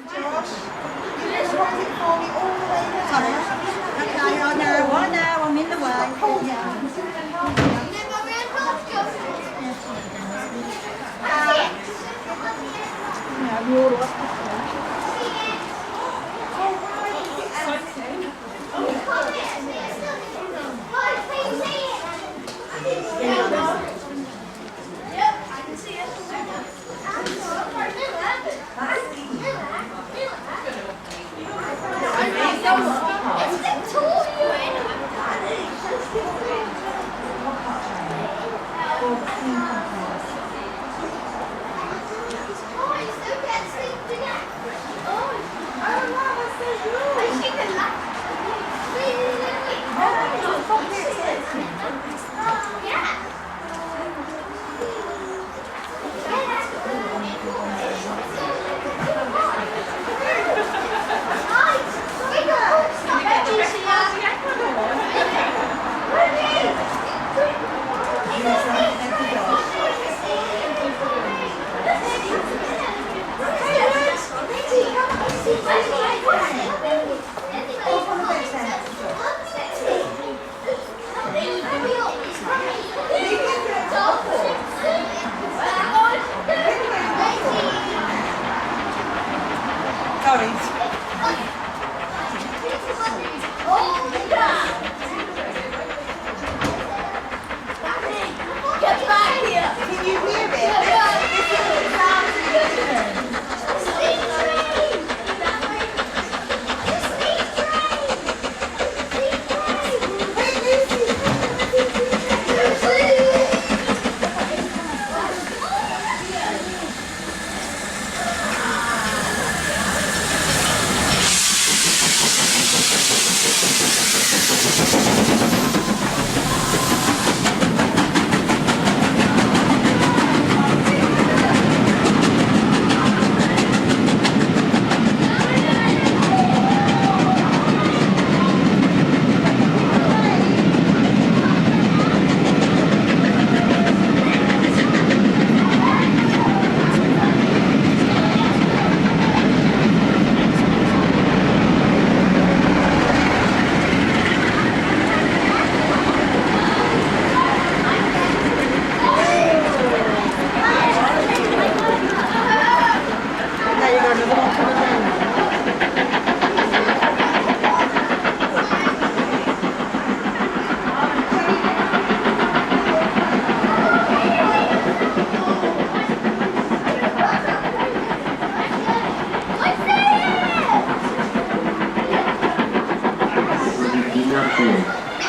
Josh, you just hold it for me all the way down. Sorry. Okay, I know, I'm in the way.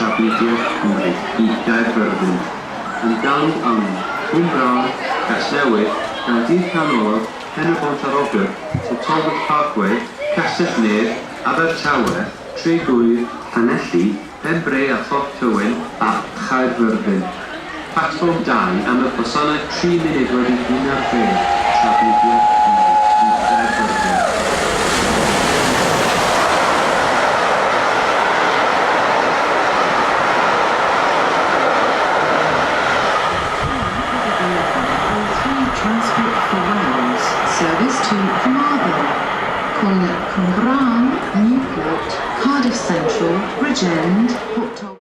Trafnidiaeth Cymru i Gaerfyrddin yn dal am Cwmbran, Casnewydd, Gaerdydd Canolog, Pen-y-bont ar Ogr, Totolford Parkway, Castell Nedd, Abertawe, Tregwydd, Llanelli, Penbre a Thorp Tywyn a Chaerfyrddin. Platfform 2 am y gwasanaeth 3 munud wedi hyn ar ddeg Trafnidiaeth Cymru i Gaerfyrddin. Transport for Wales, service to Carmarthen, calling at Cwmbran, Newport, Cardiff Central, Bridgend, Port